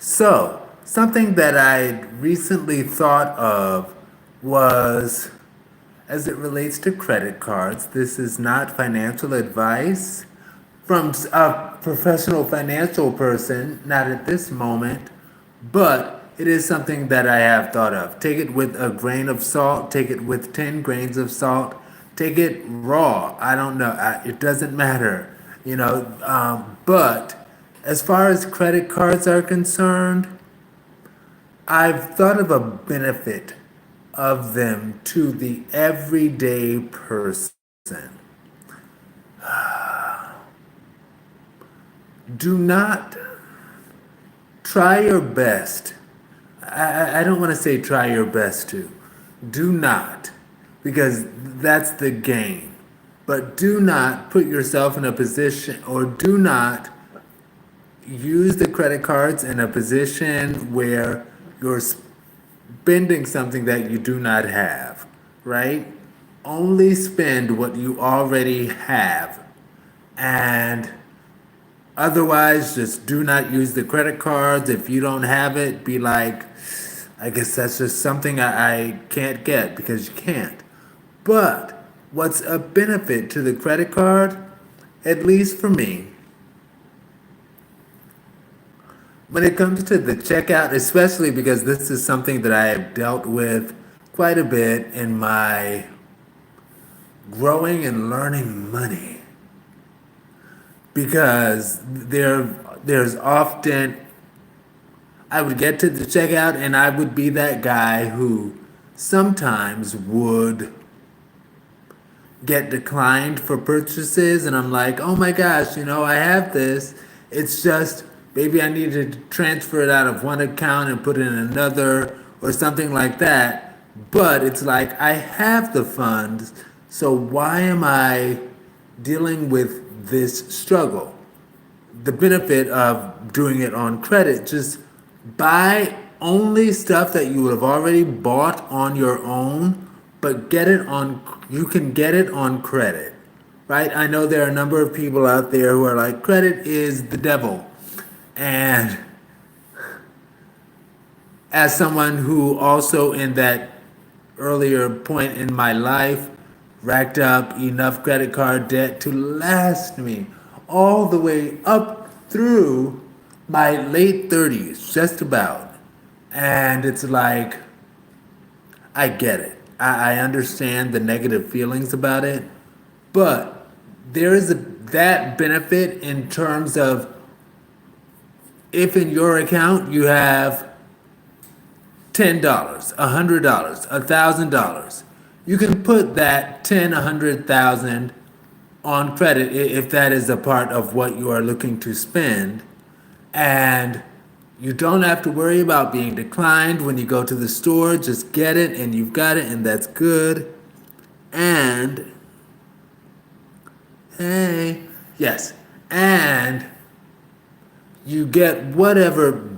So, something that I recently thought of was as it relates to credit cards. This is not financial advice from a professional financial person, not at this moment, but it is something that I have thought of. Take it with a grain of salt, take it with 10 grains of salt, take it raw. I don't know, it doesn't matter, but as far as credit cards are concerned, I've thought of a benefit of them to the everyday person. Do not try your best. I don't want to say try your best to. Do not, because that's the game. But do not put yourself in a position, or do not use the credit cards in a position where you're spending something that you do not have, right? Only spend what you already have. And otherwise, just do not use the credit cards. If you don't have it, be like, I guess that's just something I can't get because you can't. But what's a benefit to the credit card, at least for me, when it comes to the checkout, especially because this is something that I have dealt with quite a bit in my growing and learning money, because there's often I would get to the checkout and I would be that guy who sometimes would get declined for purchases, and I'm like, oh my gosh, I have this. It's just maybe I need to transfer it out of one account and put it in another or something like that. But it's like I have the funds, so why am I dealing with this struggle? The benefit of doing it on credit, just buy only stuff that you would have already bought on your own, but you can get it on credit, right? I know there are a number of people out there who are like, credit is the devil. And as someone who also in that earlier point in my life racked up enough credit card debt to last me all the way up through my late 30s, just about. And it's like, I get it. I understand the negative feelings about it, but there is that benefit in terms of if in your account you have $10, $100, $1,000, you can put that 10, 100,000 on credit if that is a part of what you are looking to spend, and you don't have to worry about being declined when you go to the store. Just get it and you've got it, and that's good. And hey, yes, and you get whatever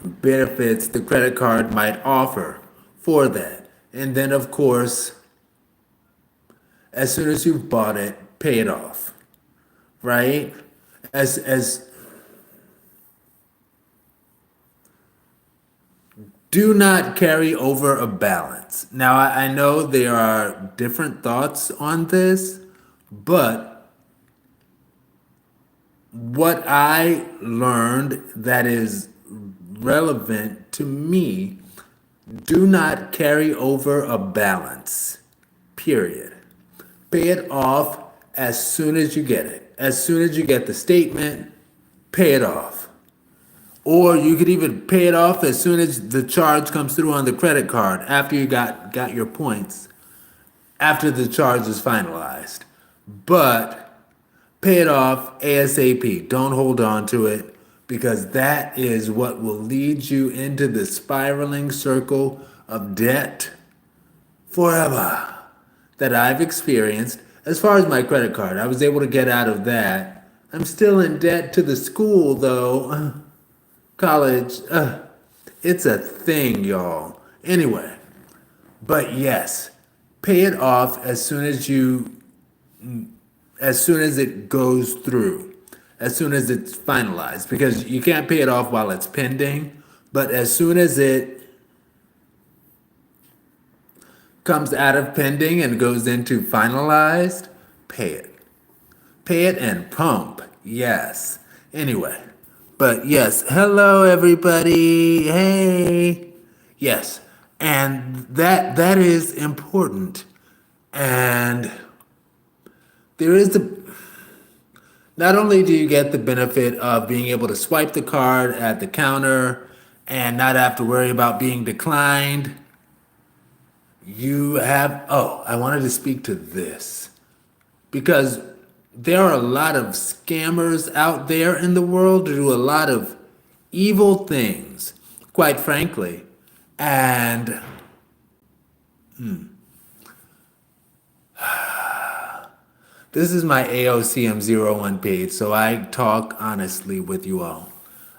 benefits the credit card might offer for that. And then, of course, as soon as you've bought it, pay it off, right? As do not carry over a balance. Now, I know there are different thoughts on this, but what I learned that is relevant to me, do not carry over a balance, period. Pay it off as soon as you get it. As soon as you get the statement, pay it off. Or you could even pay it off as soon as the charge comes through on the credit card after you got your points, after the charge is finalized. But pay it off ASAP. Don't hold on to it, because that is what will lead you into the spiraling circle of debt forever that I've experienced. As far as my credit card, I was able to get out of that. I'm still in debt to the school, though. College, it's a thing, y'all. Anyway, but yes, pay it off as soon as it goes through. as soon as it's finalized, because you can't pay it off while it's pending. But as soon as it comes out of pending and goes into finalized, pay it. Pay it and pump. Yes. Anyway, but yes, hello everybody. Hey. Yes. And that is important. And there is the not only do you get the benefit of being able to swipe the card at the counter and not have to worry about being declined, you have, oh, I wanted to speak to this because there are a lot of scammers out there in the world who do a lot of evil things, quite frankly. And this is my aocm01 page, so I talk honestly with you all.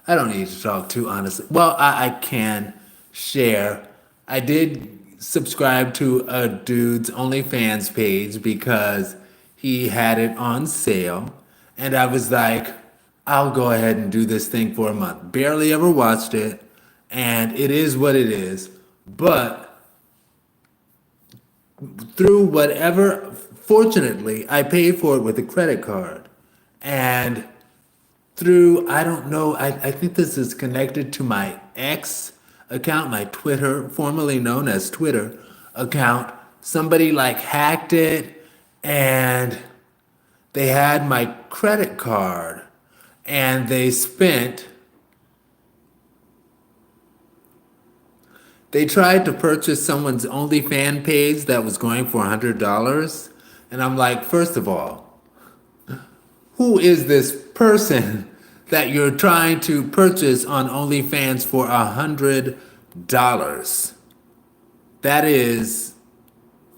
I don't need to talk too honestly. Well, I can share. I did subscribe to a dude's OnlyFans page because he had it on sale. And I was like, I'll go ahead and do this thing for a month. Barely ever watched it. And it is what it is. But through whatever, fortunately, I paid for it with a credit card. And through, I don't know, I think this is connected to my X account, my Twitter, formerly known as Twitter account. Somebody like hacked it and they had my credit card and they tried to purchase someone's OnlyFans page that was going for $100. And I'm like, first of all, who is this person that you're trying to purchase on OnlyFans for $100? That is,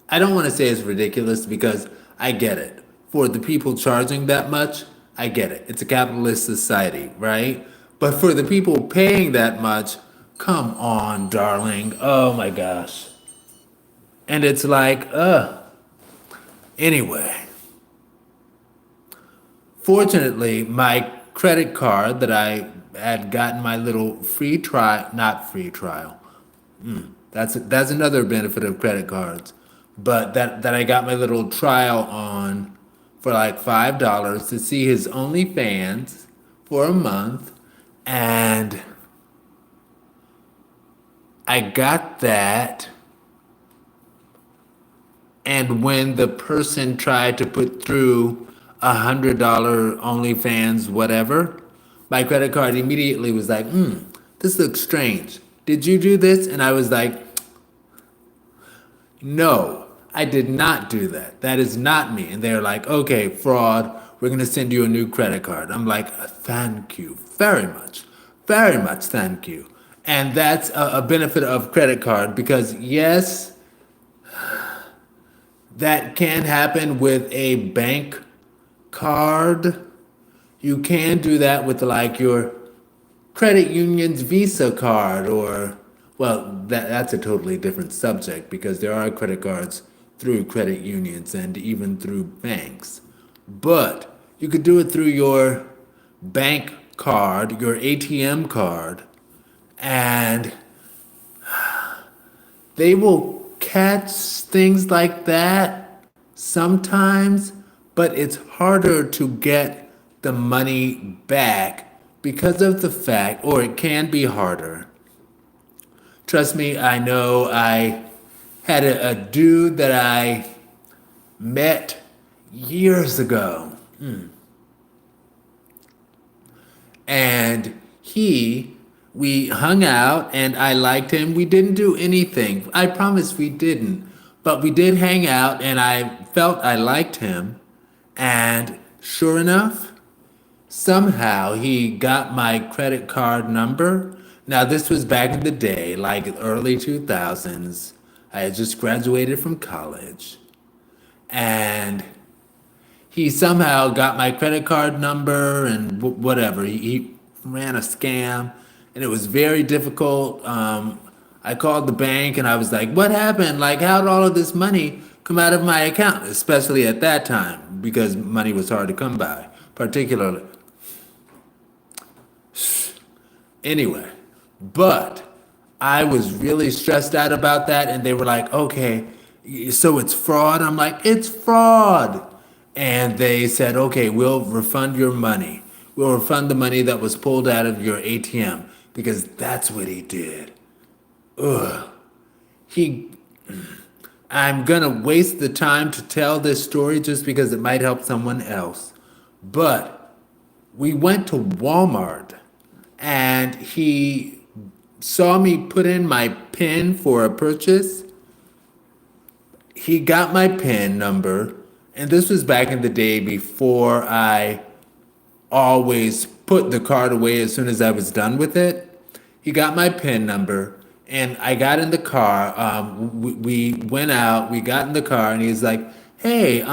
I don't want to say it's ridiculous because I get it. For the people charging that much, I get it. It's a capitalist society, right? But for the people paying that much, come on, darling. Oh my gosh. And it's like, anyway. Fortunately, my credit card that I had gotten my little free trial, not free trial. That's another benefit of credit cards. But that I got my little trial on for like $5 to see his OnlyFans for a month. And I got that. And when the person tried to put through $100 OnlyFans, whatever, my credit card immediately was like, this looks strange. Did you do this? And I was like, no, I did not do that. That is not me. And they're like, okay, fraud. We're going to send you a new credit card. I'm like, thank you very much. Very much thank you. And that's a benefit of credit card because yes, that can happen with a bank card. You can do that with like your credit union's Visa card or, well, that's a totally different subject because there are credit cards through credit unions and even through banks. But you could do it through your bank card, your ATM card, and they will catch things like that sometimes, but it's harder to get the money back because of the fact, or it can be harder. Trust me, I know I had a dude that I met years ago. And we hung out and I liked him. We didn't do anything. I promise we didn't. But we did hang out and I felt I liked him. And sure enough, somehow he got my credit card number. Now this was back in the day, like early 2000s. I had just graduated from college. And he somehow got my credit card number and whatever. He ran a scam and it was very difficult. I called the bank and I was like, what happened? Like, how did all of this money come out of my account? Especially at that time because money was hard to come by, particularly. Anyway, but I was really stressed out about that, and they were like, okay, so it's fraud? I'm like, it's fraud. And they said, okay, we'll refund your money. We'll refund the money that was pulled out of your ATM because that's what he did. He, I'm gonna waste the time to tell this story just because it might help someone else. But we went to Walmart and he saw me put in my PIN for a purchase. He got my PIN number, and this was back in the day before I always put the card away as soon as I was done with it. He got my PIN number, and I got in the car. We went out, we got in the car, and he's like, hey,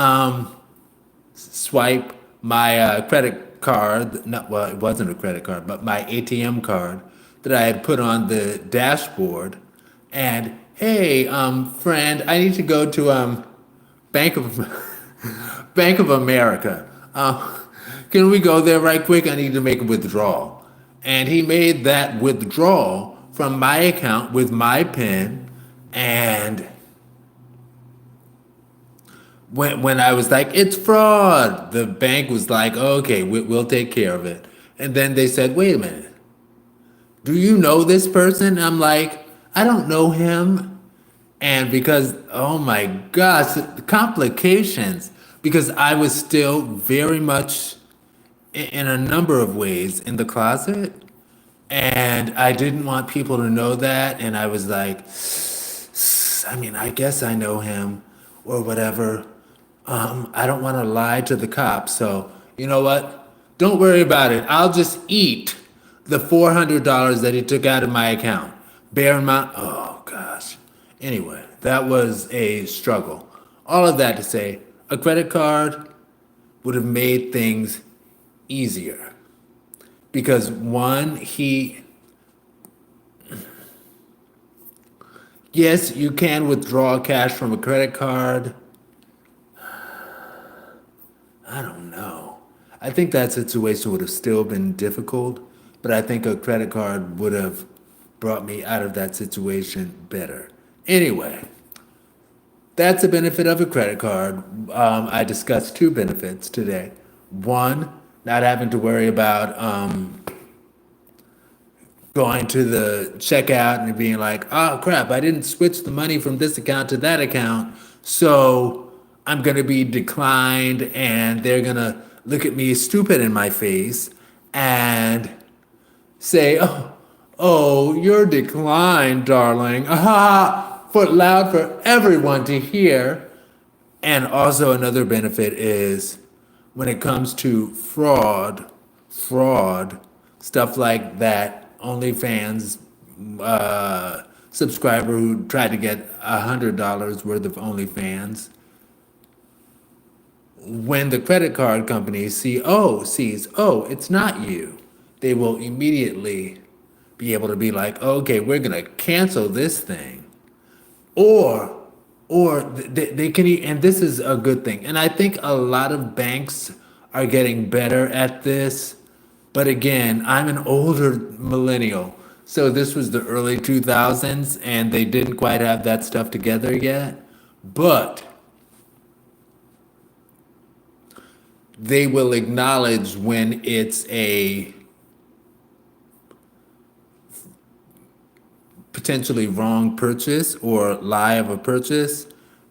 swipe my credit card. Not, well, it wasn't a credit card, but my ATM card that I had put on the dashboard. And hey, friend, I need to go to Bank of Bank of America. Can we go there right quick? I need to make a withdrawal. And he made that withdrawal from my account with my PIN. And when I was like, it's fraud, the bank was like, okay, we'll take care of it. And then they said, wait a minute, do you know this person? I'm like, I don't know him. And because, oh my gosh, the complications, because I was still very much in a number of ways in the closet. And I didn't want people to know that. And I was like, I mean, I guess I know him or whatever. I don't want to lie to the cops. So, you know what? Don't worry about it. I'll just eat the $400 that he took out of my account. Bear in mind, oh gosh. Anyway, that was a struggle. All of that to say, a credit card would have made things easier. Because one, yes, you can withdraw cash from a credit card. I don't know. I think that situation would have still been difficult, but I think a credit card would have brought me out of that situation better. Anyway, that's the benefit of a credit card. I discussed two benefits today. One, not having to worry about going to the checkout and being like, oh crap, I didn't switch the money from this account to that account, so I'm gonna be declined and they're gonna look at me stupid in my face and say, oh, you're declined, darling. Ah, for loud for everyone to hear. And also another benefit is when it comes to fraud, stuff like that, OnlyFans subscriber who tried to get $100 worth of OnlyFans. When the credit card company sees, oh, it's not you, they will immediately be able to be like, okay, we're gonna cancel this thing, or they can, and this is a good thing. And I think a lot of banks are getting better at this. But again, I'm an older millennial. So this was the early 2000s and they didn't quite have that stuff together yet. But they will acknowledge when it's a potentially wrong purchase or lie of a purchase,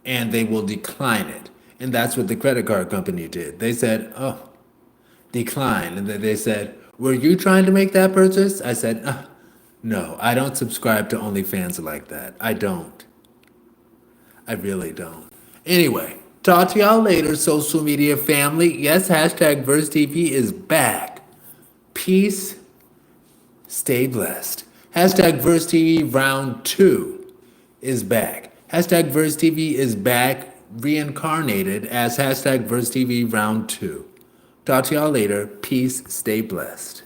and they will decline it. And that's what the credit card company did. They said, oh, decline. And then they said, were you trying to make that purchase? I said, no, I don't subscribe to OnlyFans like that. I don't. I really don't. Anyway, talk to y'all later, social media family. Yes, hashtag VerseTV is back. Peace. Stay blessed. Hashtag VerseTV round 2 is back. Hashtag VerseTV is back, reincarnated as hashtag VerseTV round 2. Talk to y'all later. Peace. Stay blessed.